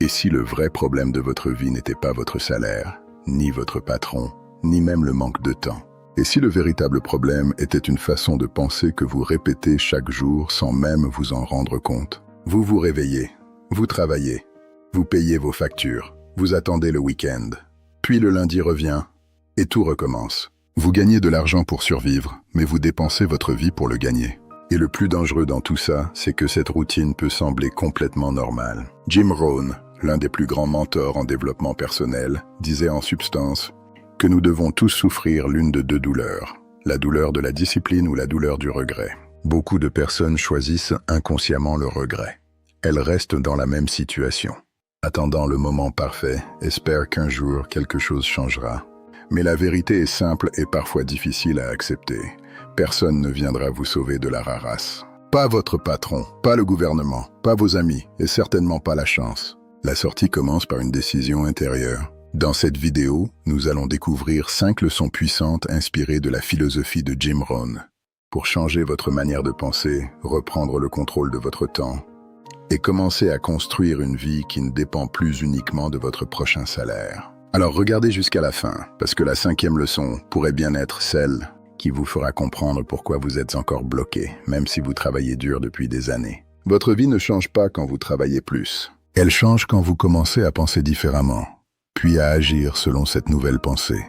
Et si le vrai problème de votre vie n'était pas votre salaire, ni votre patron, ni même le manque de temps? Et si le véritable problème était une façon de penser que vous répétez chaque jour sans même vous en rendre compte? Vous vous réveillez, vous travaillez, vous payez vos factures, vous attendez le week-end, puis le lundi revient, et tout recommence. Vous gagnez de l'argent pour survivre, mais vous dépensez votre vie pour le gagner. Et le plus dangereux dans tout ça, c'est que cette routine peut sembler complètement normale. Jim Rohn, l'un des plus grands mentors en développement personnel, disait en substance que nous devons tous souffrir l'une de deux douleurs, la douleur de la discipline ou la douleur du regret. Beaucoup de personnes choisissent inconsciemment le regret. Elles restent dans la même situation, attendant le moment parfait, espèrent qu'un jour quelque chose changera. Mais la vérité est simple et parfois difficile à accepter. Personne ne viendra vous sauver de la rarasse. Pas votre patron, pas le gouvernement, pas vos amis, et certainement pas la chance. La sortie commence par une décision intérieure. Dans cette vidéo, nous allons découvrir 5 leçons puissantes inspirées de la philosophie de Jim Rohn. Pour changer votre manière de penser, reprendre le contrôle de votre temps, et commencer à construire une vie qui ne dépend plus uniquement de votre prochain salaire. Alors regardez jusqu'à la fin, parce que la 5e leçon pourrait bien être celle qui vous fera comprendre pourquoi vous êtes encore bloqué, même si vous travaillez dur depuis des années. Votre vie ne change pas quand vous travaillez plus. Elle change quand vous commencez à penser différemment, puis à agir selon cette nouvelle pensée.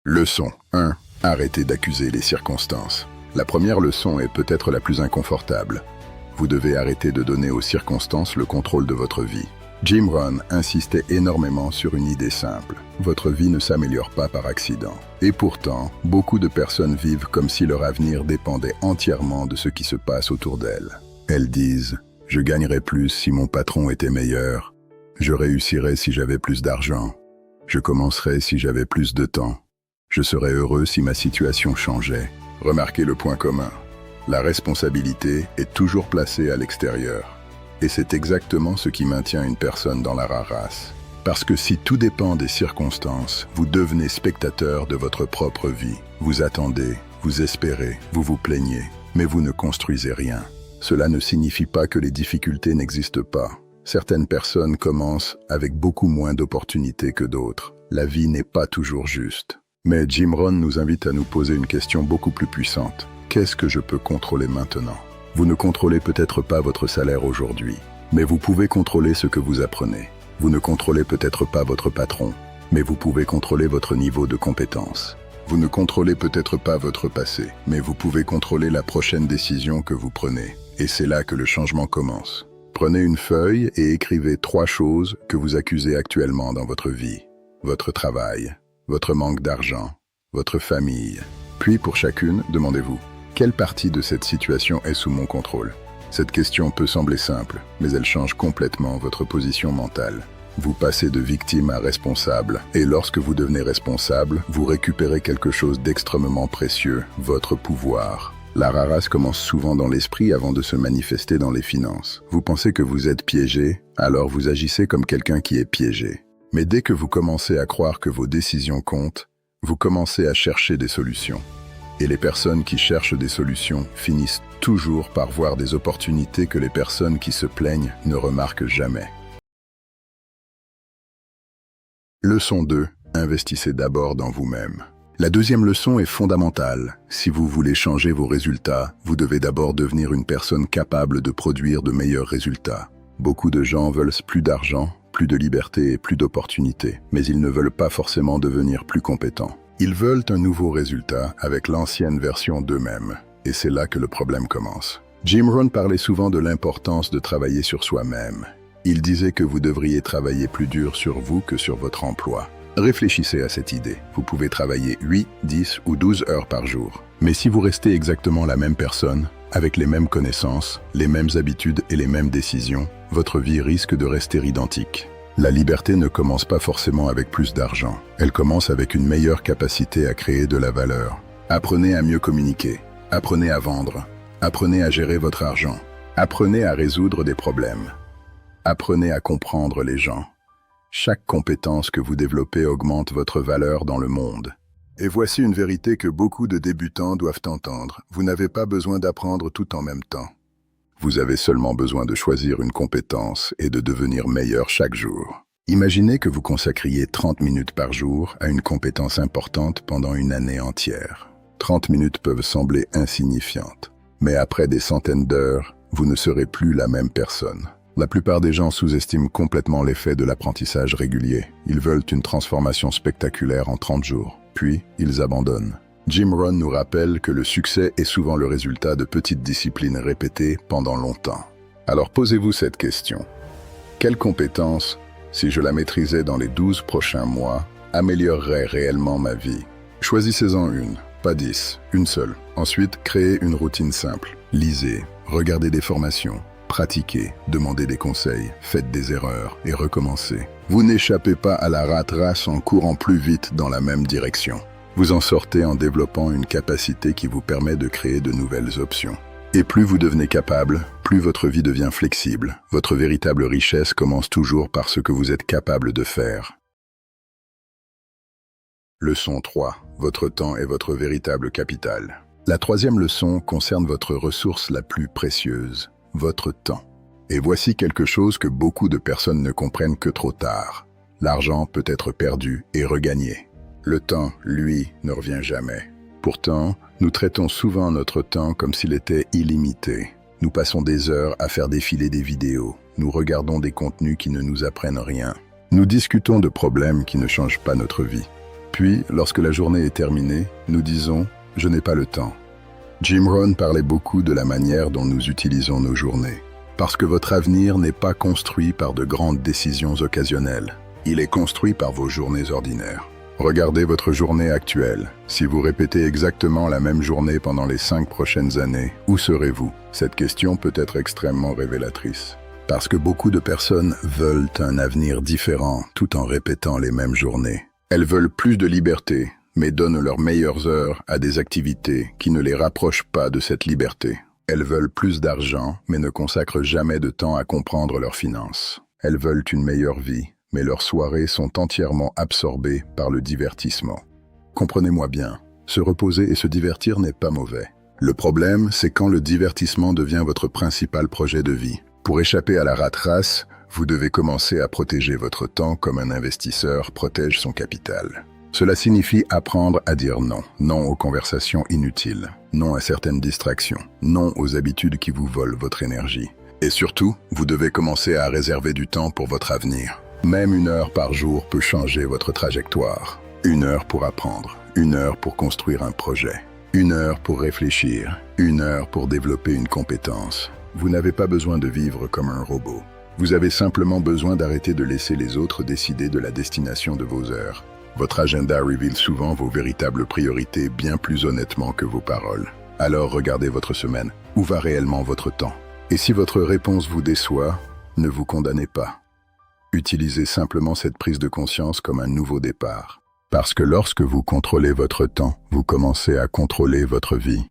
Leçon 1. Arrêtez d'accuser les circonstances. La première leçon est peut-être la plus inconfortable. Vous devez arrêter de donner aux circonstances le contrôle de votre vie. Jim Rohn insistait énormément sur une idée simple. Votre vie ne s'améliore pas par accident. Et pourtant, beaucoup de personnes vivent comme si leur avenir dépendait entièrement de ce qui se passe autour d'elles. Elles disent « Je gagnerais plus si mon patron était meilleur. Je réussirais si j'avais plus d'argent. Je commencerais si j'avais plus de temps. Je serais heureux si ma situation changeait. » Remarquez le point commun. La responsabilité est toujours placée à l'extérieur. Et c'est exactement ce qui maintient une personne dans la rarasse. Parce que si tout dépend des circonstances, vous devenez spectateur de votre propre vie. Vous attendez, vous espérez, vous vous plaignez, mais vous ne construisez rien. Cela ne signifie pas que les difficultés n'existent pas. Certaines personnes commencent avec beaucoup moins d'opportunités que d'autres. La vie n'est pas toujours juste. Mais Jim Rohn nous invite à nous poser une question beaucoup plus puissante. Qu'est-ce que je peux contrôler maintenant ? Vous ne contrôlez peut-être pas votre salaire aujourd'hui, mais vous pouvez contrôler ce que vous apprenez. Vous ne contrôlez peut-être pas votre patron, mais vous pouvez contrôler votre niveau de compétence. Vous ne contrôlez peut-être pas votre passé, mais vous pouvez contrôler la prochaine décision que vous prenez. Et c'est là que le changement commence. Prenez une feuille et écrivez 3 choses que vous accusez actuellement dans votre vie. Votre travail, votre manque d'argent, votre famille. Puis pour chacune, demandez-vous, quelle partie de cette situation est sous mon contrôle? Cette question peut sembler simple, mais elle change complètement votre position mentale. Vous passez de victime à responsable, et lorsque vous devenez responsable, vous récupérez quelque chose d'extrêmement précieux, votre pouvoir. La rarasse commence souvent dans l'esprit avant de se manifester dans les finances. Vous pensez que vous êtes piégé, alors vous agissez comme quelqu'un qui est piégé. Mais dès que vous commencez à croire que vos décisions comptent, vous commencez à chercher des solutions. Et les personnes qui cherchent des solutions finissent toujours par voir des opportunités que les personnes qui se plaignent ne remarquent jamais. Leçon 2. Investissez d'abord dans vous-même. La 2e leçon est fondamentale. Si vous voulez changer vos résultats, vous devez d'abord devenir une personne capable de produire de meilleurs résultats. Beaucoup de gens veulent plus d'argent, plus de liberté et plus d'opportunités, mais ils ne veulent pas forcément devenir plus compétents. Ils veulent un nouveau résultat avec l'ancienne version d'eux-mêmes. Et c'est là que le problème commence. Jim Rohn parlait souvent de l'importance de travailler sur soi-même. Il disait que vous devriez travailler plus dur sur vous que sur votre emploi. Réfléchissez à cette idée. Vous pouvez travailler 8, 10 ou 12 heures par jour. Mais si vous restez exactement la même personne, avec les mêmes connaissances, les mêmes habitudes et les mêmes décisions, votre vie risque de rester identique. La liberté ne commence pas forcément avec plus d'argent. Elle commence avec une meilleure capacité à créer de la valeur. Apprenez à mieux communiquer. Apprenez à vendre. Apprenez à gérer votre argent. Apprenez à résoudre des problèmes. Apprenez à comprendre les gens. Chaque compétence que vous développez augmente votre valeur dans le monde. Et voici une vérité que beaucoup de débutants doivent entendre. Vous n'avez pas besoin d'apprendre tout en même temps. Vous avez seulement besoin de choisir une compétence et de devenir meilleur chaque jour. Imaginez que vous consacriez 30 minutes par jour à une compétence importante pendant une année entière. 30 minutes peuvent sembler insignifiantes, mais après des centaines d'heures, vous ne serez plus la même personne. La plupart des gens sous-estiment complètement l'effet de l'apprentissage régulier. Ils veulent une transformation spectaculaire en 30 jours, puis ils abandonnent. Jim Rohn nous rappelle que le succès est souvent le résultat de petites disciplines répétées pendant longtemps. Alors posez-vous cette question. Quelle compétence, si je la maîtrisais dans les 12 prochains mois, améliorerait réellement ma vie? Choisissez-en une, pas 10, une seule. Ensuite, créez une routine simple. Lisez, regardez des formations, pratiquez, demandez des conseils, faites des erreurs et recommencez. Vous n'échappez pas à la rat race en courant plus vite dans la même direction. Vous en sortez en développant une capacité qui vous permet de créer de nouvelles options. Et plus vous devenez capable, plus votre vie devient flexible. Votre véritable richesse commence toujours par ce que vous êtes capable de faire. Leçon 3. Votre temps est votre véritable capital. La troisième leçon concerne votre ressource la plus précieuse, votre temps. Et voici quelque chose que beaucoup de personnes ne comprennent que trop tard. L'argent peut être perdu et regagné. Le temps, lui, ne revient jamais. Pourtant, nous traitons souvent notre temps comme s'il était illimité. Nous passons des heures à faire défiler des vidéos. Nous regardons des contenus qui ne nous apprennent rien. Nous discutons de problèmes qui ne changent pas notre vie. Puis, lorsque la journée est terminée, nous disons « je n'ai pas le temps ». Jim Rohn parlait beaucoup de la manière dont nous utilisons nos journées. Parce que votre avenir n'est pas construit par de grandes décisions occasionnelles. Il est construit par vos journées ordinaires. Regardez votre journée actuelle. Si vous répétez exactement la même journée pendant les 5 prochaines années, où serez-vous? Cette question peut être extrêmement révélatrice. Parce que beaucoup de personnes veulent un avenir différent tout en répétant les mêmes journées. Elles veulent plus de liberté, mais donnent leurs meilleures heures à des activités qui ne les rapprochent pas de cette liberté. Elles veulent plus d'argent, mais ne consacrent jamais de temps à comprendre leurs finances. Elles veulent une meilleure vie, mais leurs soirées sont entièrement absorbées par le divertissement. Comprenez-moi bien, se reposer et se divertir n'est pas mauvais. Le problème, c'est quand le divertissement devient votre principal projet de vie. Pour échapper à la rat race, vous devez commencer à protéger votre temps comme un investisseur protège son capital. Cela signifie apprendre à dire non. Non aux conversations inutiles. Non à certaines distractions. Non aux habitudes qui vous volent votre énergie. Et surtout, vous devez commencer à réserver du temps pour votre avenir. Même 1 heure par jour peut changer votre trajectoire. 1 heure pour apprendre. 1 heure pour construire un projet. 1 heure pour réfléchir. 1 heure pour développer une compétence. Vous n'avez pas besoin de vivre comme un robot. Vous avez simplement besoin d'arrêter de laisser les autres décider de la destination de vos heures. Votre agenda révèle souvent vos véritables priorités bien plus honnêtement que vos paroles. Alors regardez votre semaine. Où va réellement votre temps? Et si votre réponse vous déçoit, ne vous condamnez pas. Utilisez simplement cette prise de conscience comme un nouveau départ. Parce que lorsque vous contrôlez votre temps, vous commencez à contrôler votre vie.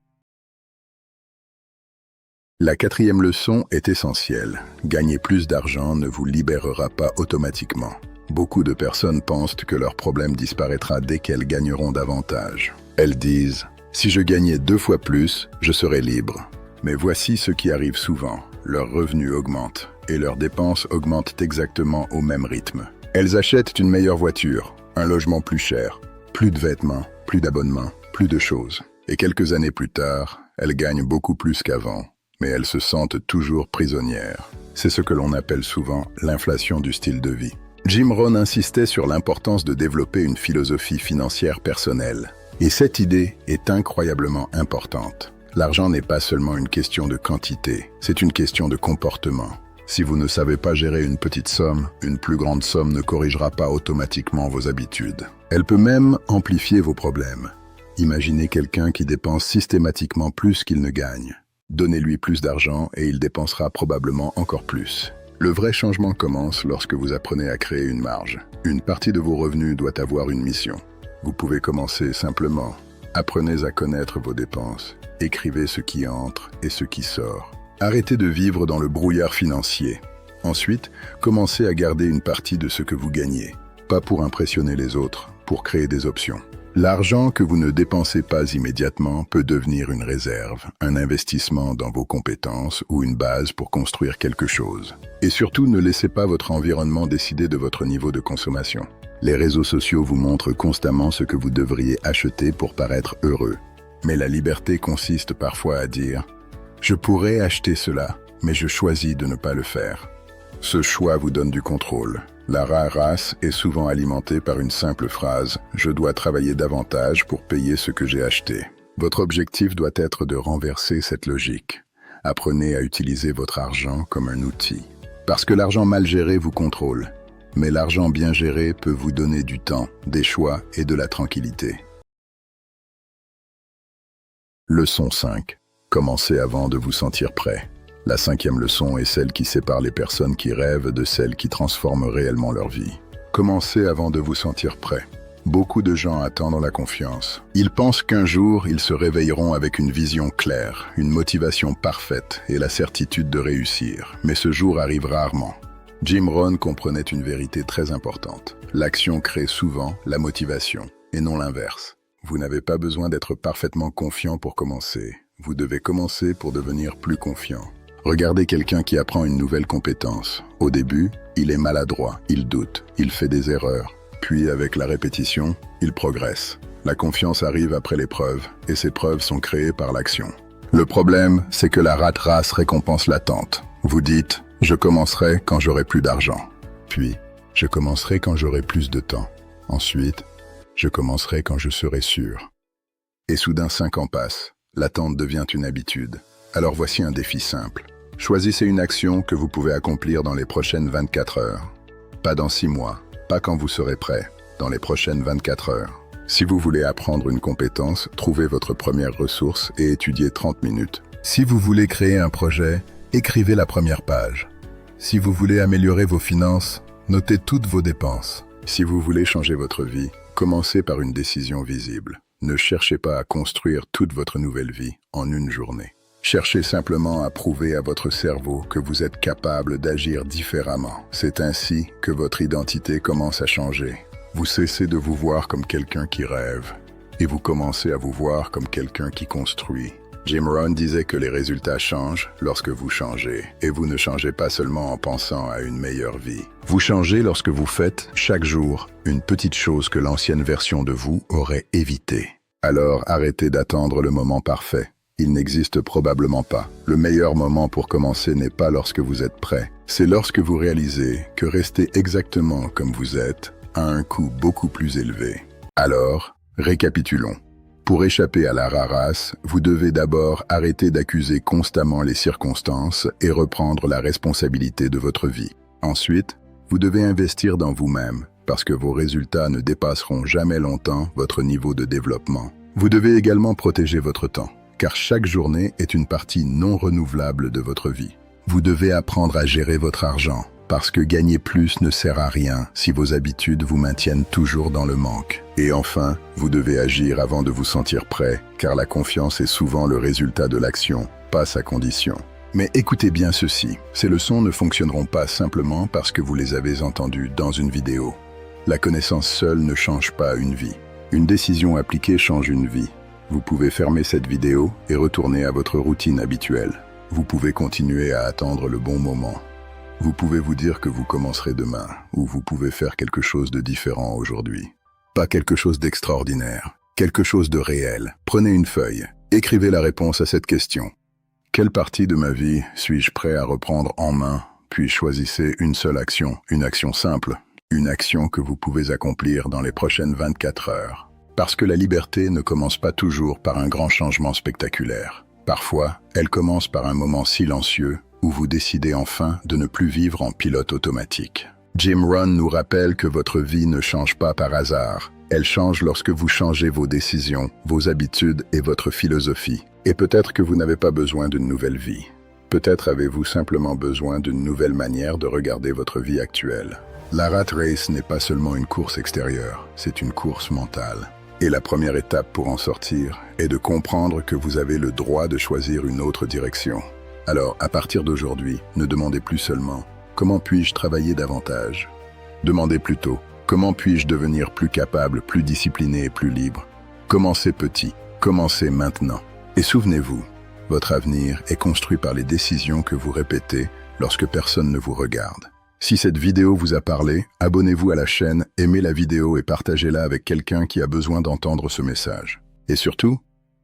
La 4e leçon est essentielle. Gagner plus d'argent ne vous libérera pas automatiquement. Beaucoup de personnes pensent que leur problème disparaîtra dès qu'elles gagneront davantage. Elles disent « si je gagnais 2 fois plus, je serais libre ». Mais voici ce qui arrive souvent. Leurs revenus augmentent et leurs dépenses augmentent exactement au même rythme. Elles achètent une meilleure voiture, un logement plus cher, plus de vêtements, plus d'abonnements, plus de choses. Et quelques années plus tard, elles gagnent beaucoup plus qu'avant. Mais elles se sentent toujours prisonnières. C'est ce que l'on appelle souvent l'inflation du style de vie. Jim Rohn insistait sur l'importance de développer une philosophie financière personnelle. Et cette idée est incroyablement importante. L'argent n'est pas seulement une question de quantité, c'est une question de comportement. Si vous ne savez pas gérer une petite somme, une plus grande somme ne corrigera pas automatiquement vos habitudes. Elle peut même amplifier vos problèmes. Imaginez quelqu'un qui dépense systématiquement plus qu'il ne gagne. Donnez-lui plus d'argent et il dépensera probablement encore plus. Le vrai changement commence lorsque vous apprenez à créer une marge. Une partie de vos revenus doit avoir une mission. Vous pouvez commencer simplement. Apprenez à connaître vos dépenses. Écrivez ce qui entre et ce qui sort. Arrêtez de vivre dans le brouillard financier. Ensuite, commencez à garder une partie de ce que vous gagnez. Pas pour impressionner les autres, pour créer des options. L'argent que vous ne dépensez pas immédiatement peut devenir une réserve, un investissement dans vos compétences ou une base pour construire quelque chose. Et surtout, ne laissez pas votre environnement décider de votre niveau de consommation. Les réseaux sociaux vous montrent constamment ce que vous devriez acheter pour paraître heureux. Mais la liberté consiste parfois à dire « Je pourrais acheter cela, mais je choisis de ne pas le faire ». Ce choix vous donne du contrôle. La race est souvent alimentée par une simple phrase « Je dois travailler davantage pour payer ce que j'ai acheté ». Votre objectif doit être de renverser cette logique. Apprenez à utiliser votre argent comme un outil. Parce que l'argent mal géré vous contrôle. Mais l'argent bien géré peut vous donner du temps, des choix et de la tranquillité. Leçon 5. Commencez avant de vous sentir prêt. La 5e leçon est celle qui sépare les personnes qui rêvent de celles qui transforment réellement leur vie. Commencez avant de vous sentir prêt. Beaucoup de gens attendent la confiance. Ils pensent qu'un jour, ils se réveilleront avec une vision claire, une motivation parfaite et la certitude de réussir. Mais ce jour arrive rarement. Jim Rohn comprenait une vérité très importante. L'action crée souvent la motivation, et non l'inverse. Vous n'avez pas besoin d'être parfaitement confiant pour commencer. Vous devez commencer pour devenir plus confiant. Regardez quelqu'un qui apprend une nouvelle compétence. Au début, il est maladroit, il doute, il fait des erreurs. Puis, avec la répétition, il progresse. La confiance arrive après l'épreuve, et ces preuves sont créées par l'action. Le problème, c'est que la rat race récompense l'attente. Vous dites « Je commencerai quand j'aurai plus d'argent ». Puis, « Je commencerai quand j'aurai plus de temps ». Ensuite, « Je commencerai quand je serai sûr ». Et soudain 5 ans passent. L'attente devient une habitude. Alors voici un défi simple. Choisissez une action que vous pouvez accomplir dans les prochaines 24 heures. Pas dans 6 mois, pas quand vous serez prêt, dans les prochaines 24 heures. Si vous voulez apprendre une compétence, trouvez votre première ressource et étudiez 30 minutes. Si vous voulez créer un projet, écrivez la première page. Si vous voulez améliorer vos finances, notez toutes vos dépenses. Si vous voulez changer votre vie, commencez par une décision visible. Ne cherchez pas à construire toute votre nouvelle vie en une journée. Cherchez simplement à prouver à votre cerveau que vous êtes capable d'agir différemment. C'est ainsi que votre identité commence à changer. Vous cessez de vous voir comme quelqu'un qui rêve et vous commencez à vous voir comme quelqu'un qui construit. Jim Rohn disait que les résultats changent lorsque vous changez. Et vous ne changez pas seulement en pensant à une meilleure vie. Vous changez lorsque vous faites, chaque jour, une petite chose que l'ancienne version de vous aurait évitée. Alors arrêtez d'attendre le moment parfait. Il n'existe probablement pas. Le meilleur moment pour commencer n'est pas lorsque vous êtes prêt. C'est lorsque vous réalisez que rester exactement comme vous êtes a un coût beaucoup plus élevé. Alors, récapitulons. Pour échapper à la race, vous devez d'abord arrêter d'accuser constamment les circonstances et reprendre la responsabilité de votre vie. Ensuite, vous devez investir dans vous-même, parce que vos résultats ne dépasseront jamais longtemps votre niveau de développement. Vous devez également protéger votre temps, car chaque journée est une partie non renouvelable de votre vie. Vous devez apprendre à gérer votre argent, parce que gagner plus ne sert à rien si vos habitudes vous maintiennent toujours dans le manque. Et enfin, vous devez agir avant de vous sentir prêt, car la confiance est souvent le résultat de l'action, pas sa condition. Mais écoutez bien ceci, ces leçons ne fonctionneront pas simplement parce que vous les avez entendues dans une vidéo. La connaissance seule ne change pas une vie. Une décision appliquée change une vie. Vous pouvez fermer cette vidéo et retourner à votre routine habituelle. Vous pouvez continuer à attendre le bon moment. Vous pouvez vous dire que vous commencerez demain, ou vous pouvez faire quelque chose de différent aujourd'hui. Pas quelque chose d'extraordinaire, quelque chose de réel. Prenez une feuille, écrivez la réponse à cette question. Quelle partie de ma vie suis-je prêt à reprendre en main? Puis choisissez une seule action, une action simple, une action que vous pouvez accomplir dans les prochaines 24 heures. Parce que la liberté ne commence pas toujours par un grand changement spectaculaire. Parfois, elle commence par un moment silencieux où vous décidez enfin de ne plus vivre en pilote automatique. Jim Rohn nous rappelle que votre vie ne change pas par hasard. Elle change lorsque vous changez vos décisions, vos habitudes et votre philosophie. Et peut-être que vous n'avez pas besoin d'une nouvelle vie. Peut-être avez-vous simplement besoin d'une nouvelle manière de regarder votre vie actuelle. La rat race n'est pas seulement une course extérieure, c'est une course mentale. Et la première étape pour en sortir est de comprendre que vous avez le droit de choisir une autre direction. Alors, à partir d'aujourd'hui, ne demandez plus seulement « Comment puis-je travailler davantage ?» Demandez plutôt Comment puis-je devenir plus capable, plus discipliné et plus libre? Commencez petit, commencez maintenant. Et souvenez-vous, votre avenir est construit par les décisions que vous répétez lorsque personne ne vous regarde. Si cette vidéo vous a parlé, abonnez-vous à la chaîne, aimez la vidéo et partagez-la avec quelqu'un qui a besoin d'entendre ce message. Et surtout,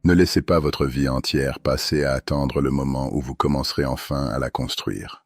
ne laissez pas votre vie entière passer à attendre le moment où vous commencerez enfin à la construire.